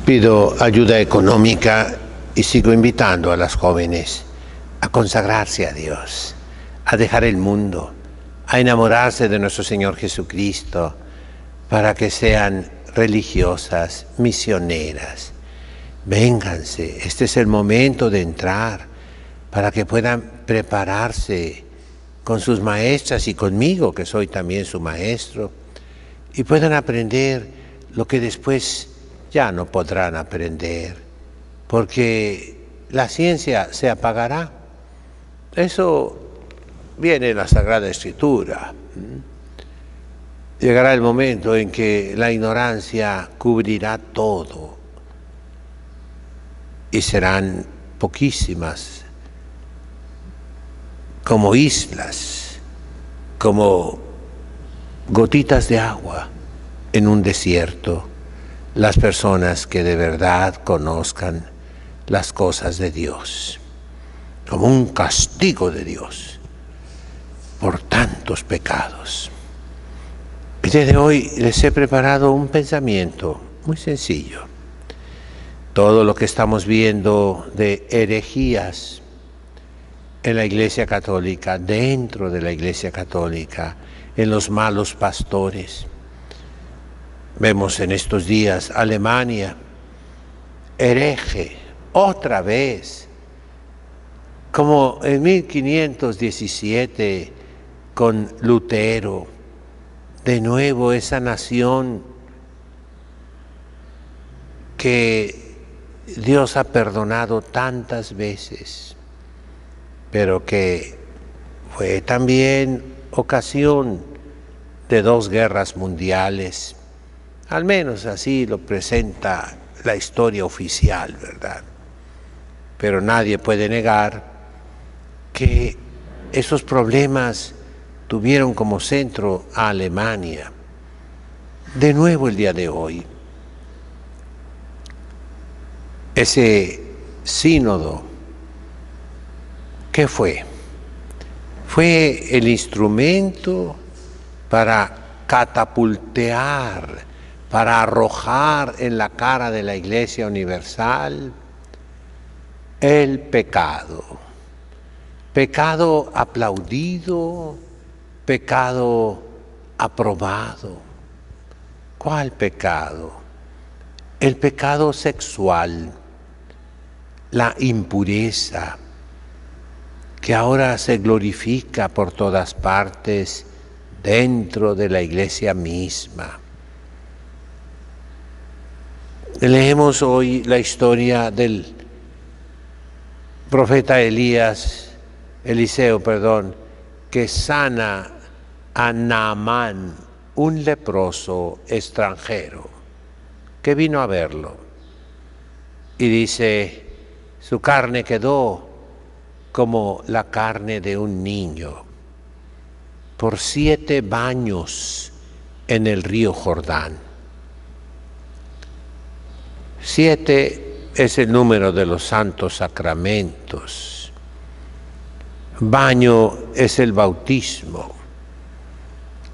Pido ayuda económica y sigo invitando a las jóvenes a consagrarse a Dios, a dejar el mundo, a enamorarse de nuestro Señor Jesucristo, para que sean religiosas, misioneras. Vénganse, este es el momento de entrar, para que puedan prepararse con sus maestras y conmigo, que soy también su maestro, y puedan aprender lo que después ya no podrán aprender, porque la ciencia se apagará. Eso viene en la Sagrada Escritura. Llegará el momento en que la ignorancia cubrirá todo y serán poquísimas, como islas, como gotitas de agua en un desierto, las personas que de verdad conozcan las cosas de Dios, como un castigo de Dios por tantos pecados. El día de hoy les he preparado un pensamiento muy sencillo. Todo lo que estamos viendo de herejías en la Iglesia Católica, dentro de la Iglesia Católica, en los malos pastores. Vemos en estos días Alemania, hereje, otra vez, como en 1517 con Lutero, de nuevo esa nación que Dios ha perdonado tantas veces, pero que fue también ocasión de 2 guerras mundiales. Al menos así lo presenta la historia oficial, ¿verdad? Pero nadie puede negar que esos problemas tuvieron como centro a Alemania. De nuevo el día de hoy, ese sínodo, ¿qué fue? Fue el instrumento para catapultear, para arrojar en la cara de la Iglesia Universal el pecado. Pecado aplaudido, pecado aprobado. ¿Cuál pecado? El pecado sexual, la impureza, que ahora se glorifica por todas partes dentro de la Iglesia misma. Leemos hoy la historia del profeta Eliseo, que sana a Naamán, un leproso extranjero, que vino a verlo. Y dice, su carne quedó como la carne de un niño, por 7 baños en el río Jordán. 7 es el número de los santos sacramentos. Baño es el bautismo.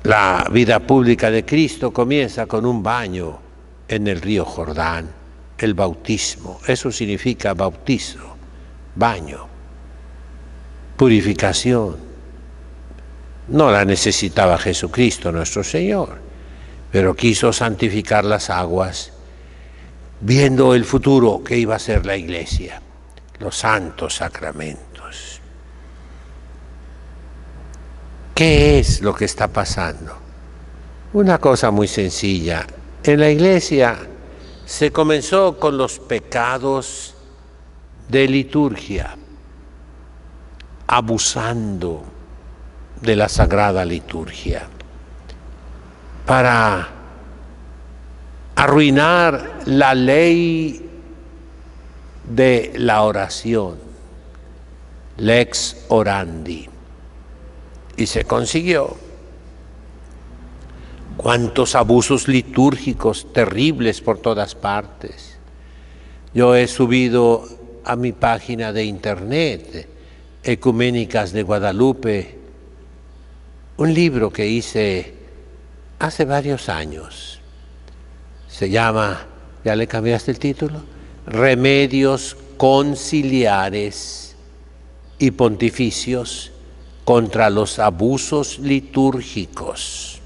La vida pública de Cristo comienza con un baño en el río Jordán, el bautismo. Eso significa bautizo, baño, purificación. No la necesitaba Jesucristo nuestro Señor, pero quiso santificar las aguas, viendo el futuro que iba a ser la Iglesia, los santos sacramentos. ¿Qué es lo que está pasando? Una cosa muy sencilla. En la Iglesia se comenzó con los pecados de liturgia, abusando de la Sagrada Liturgia, para arruinar la ley de la oración, lex orandi, y se consiguió. Cuántos abusos litúrgicos terribles por todas partes. Yo he subido a mi página de internet, Ecuménicas de Guadalupe, un libro que hice hace varios años. Se llama ¿Ya le cambiaste el título? Remedios conciliares y pontificios contra los abusos litúrgicos.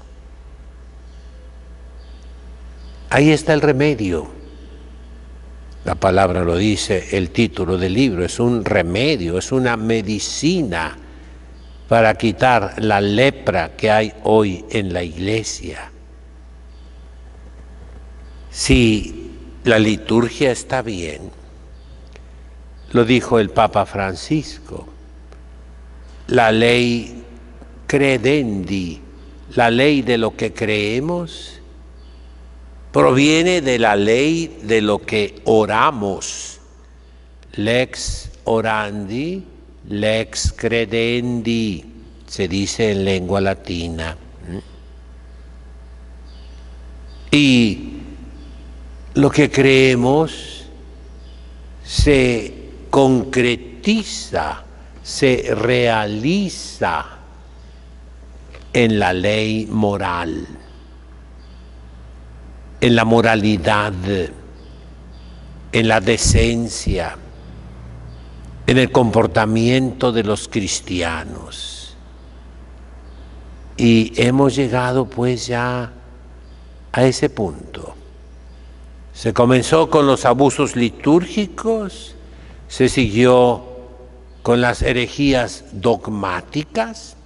Ahí está el remedio. La palabra lo dice, el título del libro es un remedio, es una medicina para quitar la lepra que hay hoy en la iglesia. Si la liturgia está bien, lo dijo el Papa Francisco, la ley credendi, la ley de lo que creemos, proviene de la ley de lo que oramos. Lex orandi, lex credendi, se dice en lengua latina. Y lo que creemos se concretiza, se realiza en la ley moral, en la moralidad, en la decencia, en el comportamiento de los cristianos. Y hemos llegado pues ya a ese punto. Se comenzó con los abusos litúrgicos, se siguió con las herejías dogmáticas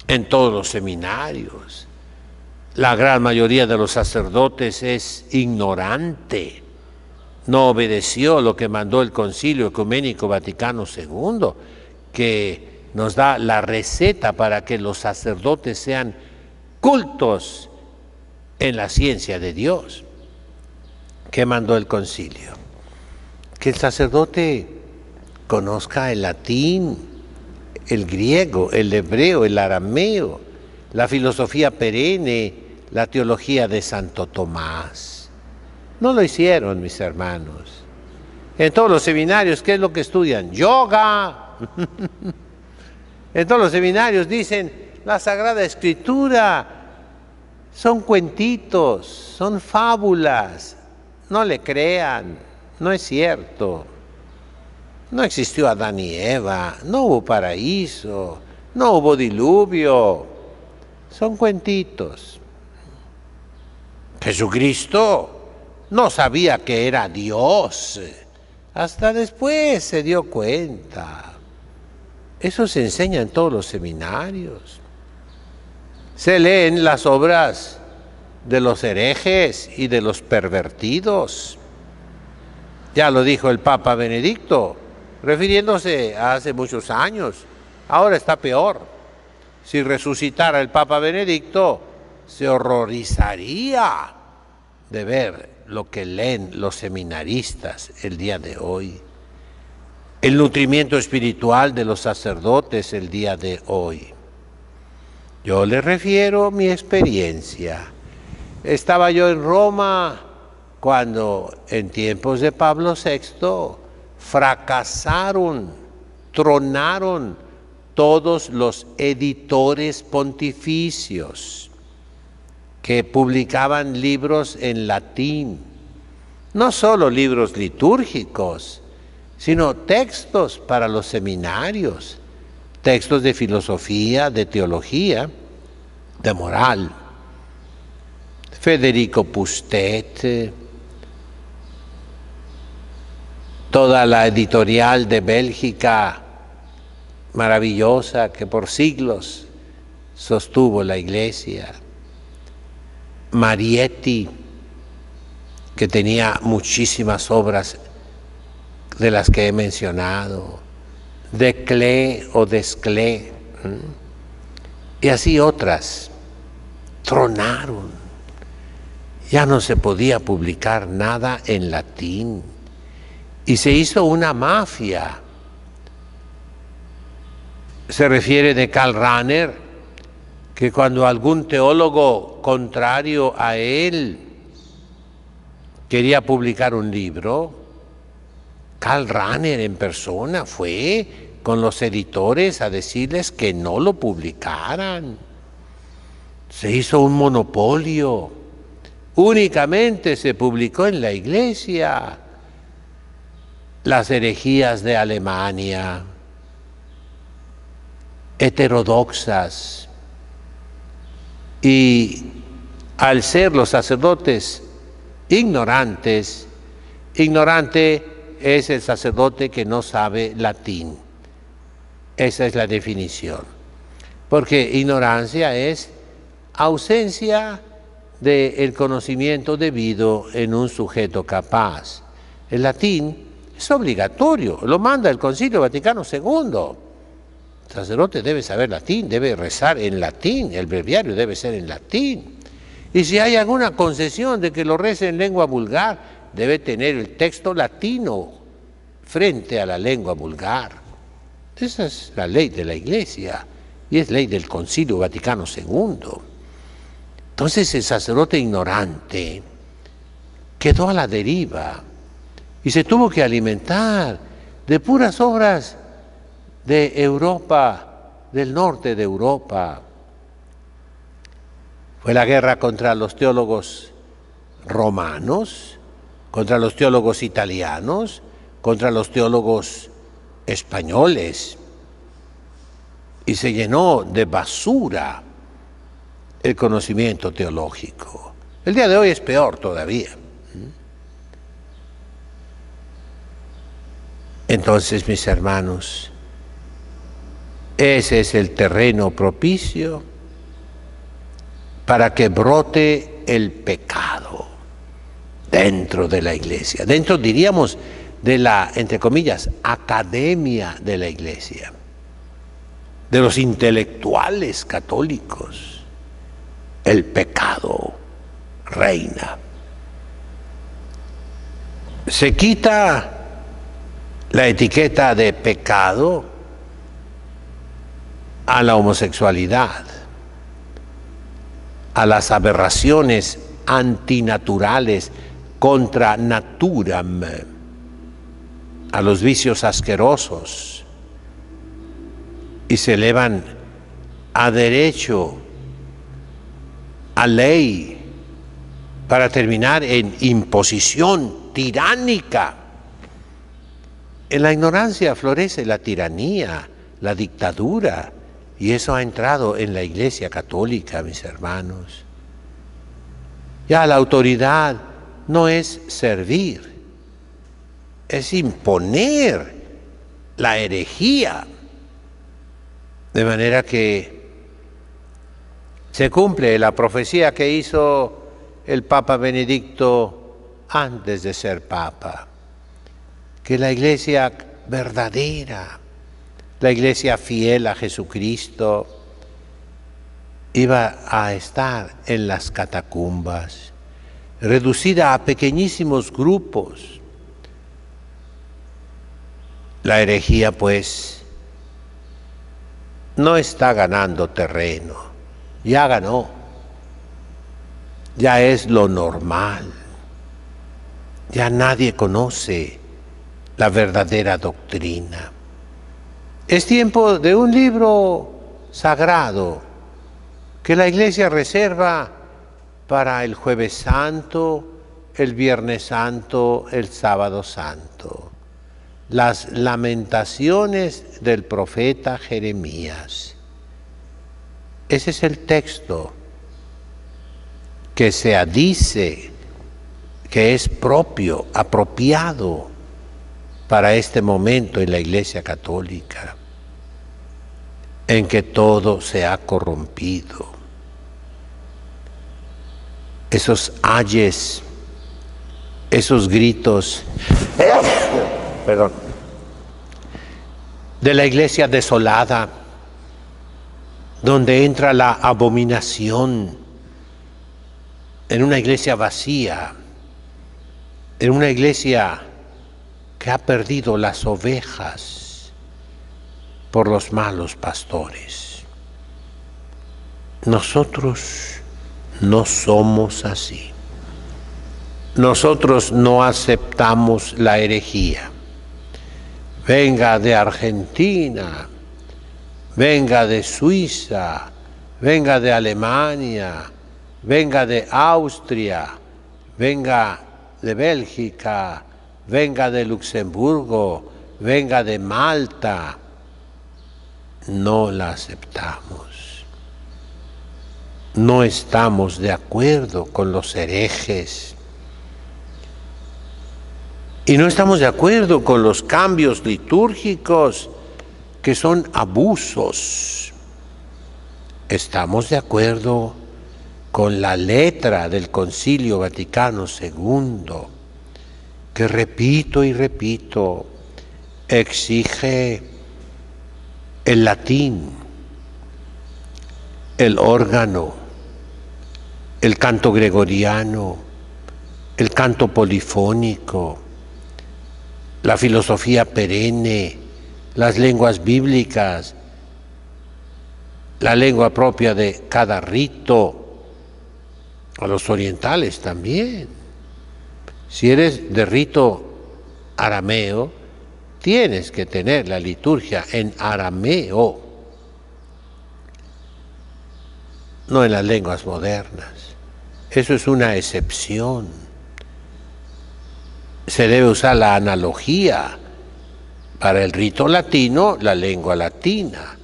en todos los seminarios. La gran mayoría de los sacerdotes es ignorante, no obedeció lo que mandó el Concilio Ecuménico Vaticano II, que nos da la receta para que los sacerdotes sean cultos en la ciencia de Dios. ¿Qué mandó el concilio? Que el sacerdote conozca el latín, el griego, el hebreo, el arameo, la filosofía perenne, la teología de Santo Tomás. No lo hicieron, mis hermanos. En todos los seminarios, ¿qué es lo que estudian? Yoga. En todos los seminarios dicen, la Sagrada Escritura son cuentitos, son fábulas. No le crean, no es cierto. No existió Adán y Eva, no hubo paraíso, no hubo diluvio. Son cuentitos. Jesucristo no sabía que era Dios, hasta después se dio cuenta. Eso se enseña en todos los seminarios. Se leen las obras de los herejes y de los pervertidos. Ya lo dijo el Papa Benedicto, refiriéndose a hace muchos años. Ahora está peor. Si resucitara el Papa Benedicto, se horrorizaría de ver lo que leen los seminaristas el día de hoy. El nutrimiento espiritual de los sacerdotes el día de hoy. Yo le refiero mi experiencia. Estaba yo en Roma cuando en tiempos de Pablo VI fracasaron, tronaron todos los editores pontificios que publicaban libros en latín, no solo libros litúrgicos, sino textos para los seminarios, textos de filosofía, de teología, de moral. Federico Pustet, toda la editorial de Bélgica maravillosa que por siglos sostuvo la Iglesia. Marietti, que tenía muchísimas obras de las que he mencionado, Desclée o Desclée, y así otras, tronaron. Ya no se podía publicar nada en latín y se hizo una mafia. Se refiere de Karl Rahner que cuando algún teólogo contrario a él quería publicar un libro, Karl Rahner en persona fue con los editores a decirles que no lo publicaran. Se hizo un monopolio, Únicamente se publicó en la Iglesia las herejías de Alemania, heterodoxas, y al ser los sacerdotes ignorantes, ignorante es el sacerdote que no sabe latín. Esa es la definición. Porque ignorancia es ausencia del conocimiento debido en un sujeto capaz. El latín es obligatorio, lo manda el Concilio Vaticano II. El sacerdote debe saber latín, debe rezar en latín, el breviario debe ser en latín. Y si hay alguna concesión de que lo rece en lengua vulgar, debe tener el texto latino frente a la lengua vulgar. Esa es la ley de la Iglesia y es ley del Concilio Vaticano II. Entonces el sacerdote ignorante quedó a la deriva y se tuvo que alimentar de puras obras de Europa, del norte de Europa. Fue la guerra contra los teólogos romanos, contra los teólogos italianos, contra los teólogos españoles. Y se llenó de basura el conocimiento teológico. El día de hoy es peor todavía. Entonces, mis hermanos, ese es el terreno propicio para que brote el pecado dentro de la Iglesia, dentro, diríamos, de la, entre comillas, academia de la Iglesia, de los intelectuales católicos. El pecado reina. Se quita la etiqueta de pecado a la homosexualidad, a las aberraciones antinaturales contra naturam, a los vicios asquerosos, y se elevan a derecho, a ley, para terminar en imposición tiránica. En la ignorancia florece la tiranía, la dictadura, y eso ha entrado en la Iglesia Católica, mis hermanos. Ya la autoridad no es servir, es imponer la herejía, de manera que se cumple la profecía que hizo el Papa Benedicto antes de ser Papa, que la Iglesia verdadera, la Iglesia fiel a Jesucristo, iba a estar en las catacumbas, reducida a pequeñísimos grupos. La herejía, pues, no está ganando terreno, ya ganó, ya es lo normal, ya nadie conoce la verdadera doctrina. Es tiempo de un libro sagrado que la Iglesia reserva para el Jueves Santo, el Viernes Santo, el Sábado Santo. Las lamentaciones del profeta Jeremías. Ese es el texto que se dice que es propio, apropiado para este momento en la Iglesia Católica, en que todo se ha corrompido. Esos ayes, esos gritos, perdón, de la iglesia desolada, donde entra la abominación, en una iglesia vacía, en una iglesia que ha perdido las ovejas por los malos pastores. Nosotros no somos así. Nosotros no aceptamos la herejía. Venga de Argentina, venga de Suiza, venga de Alemania, venga de Austria, venga de Bélgica, venga de Luxemburgo, venga de Malta, no la aceptamos. No estamos de acuerdo con los herejes. Y no estamos de acuerdo con los cambios litúrgicos que son abusos. Estamos de acuerdo con la letra del Concilio Vaticano II, que repito y repito, exige el latín, el órgano, el canto gregoriano, el canto polifónico, la filosofía perenne, las lenguas bíblicas, la lengua propia de cada rito, a los orientales también. Si eres de rito arameo, tienes que tener la liturgia en arameo, no en las lenguas modernas. Eso es una excepción. Se debe usar la analogía. Para el rito latino, la lengua latina.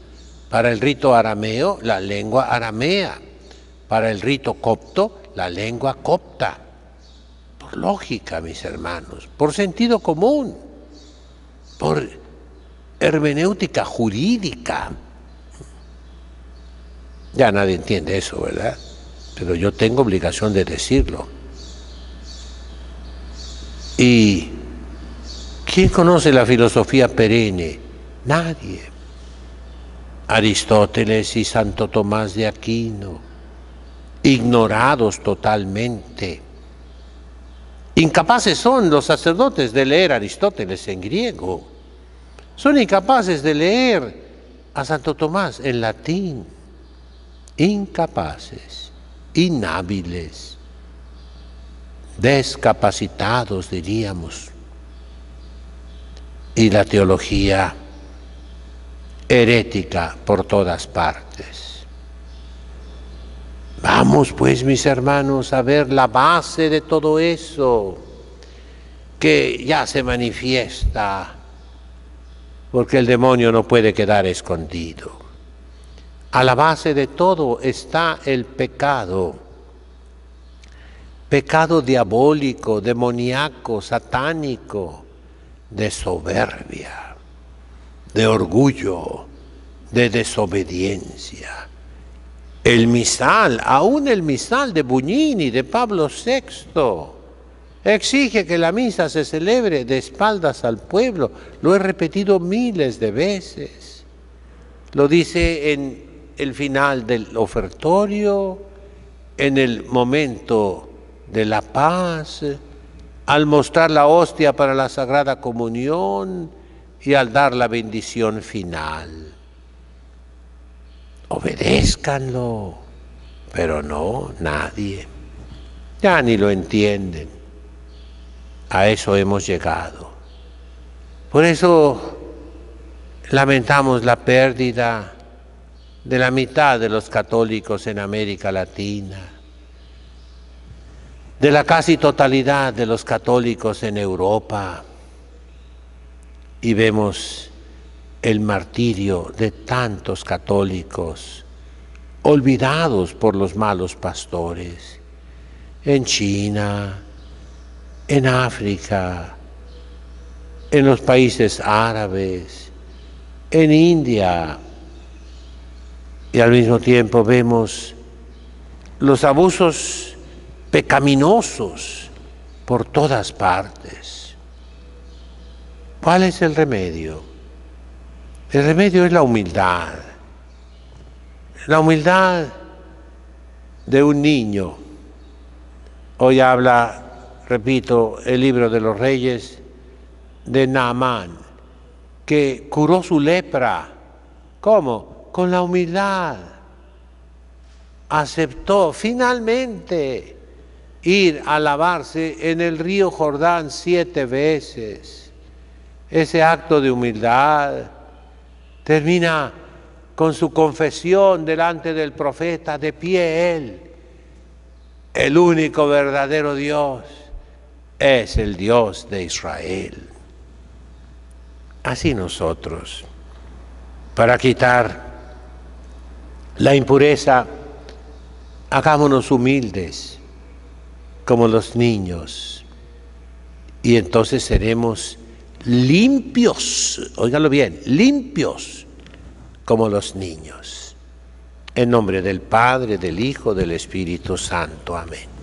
Para el rito arameo, la lengua aramea. Para el rito copto, la lengua copta. Por lógica, mis hermanos, por sentido común, por hermenéutica jurídica. Ya nadie entiende eso, ¿verdad? Pero yo tengo obligación de decirlo. ¿Y quién conoce la filosofía perenne? Nadie. Aristóteles y Santo Tomás de Aquino, ignorados totalmente. Incapaces son los sacerdotes de leer a Aristóteles en griego. Son incapaces de leer a Santo Tomás en latín. Incapaces, inhábiles, descapacitados, diríamos. Y la teología herética por todas partes. Vamos pues, mis hermanos, a ver la base de todo eso que ya se manifiesta, porque el demonio no puede quedar escondido. A la base de todo está el pecado. Pecado diabólico, demoníaco, satánico, de soberbia, de orgullo, de desobediencia. El misal, aún el misal de Buñini, de Pablo VI, exige que la misa se celebre de espaldas al pueblo. Lo he repetido miles de veces. Lo dice en el final del ofertorio, en el momento de la paz, al mostrar la hostia para la Sagrada Comunión y al dar la bendición final. Obedézcanlo, pero no, nadie. Ya ni lo entienden. A eso hemos llegado. Por eso lamentamos la pérdida de la mitad de los católicos en América Latina, de la casi totalidad de los católicos en Europa, y vemos el martirio de tantos católicos olvidados por los malos pastores, en China, en África, en los países árabes, en India, y al mismo tiempo vemos los abusos pecaminosos por todas partes. ¿Cuál es el remedio? El remedio es la humildad de un niño. Hoy habla, repito, el libro de los Reyes, de Naamán, que curó su lepra. ¿Cómo? Con la humildad. Aceptó finalmente ir a lavarse en el río Jordán 7 veces. Ese acto de humildad termina con su confesión delante del profeta, de pie él, El único verdadero Dios es el Dios de Israel. Así nosotros, para quitar la impureza, hagámonos humildes como los niños y entonces seremos limpios, óigalo bien, limpios como los niños. En nombre del Padre, del Hijo, del Espíritu Santo. Amén.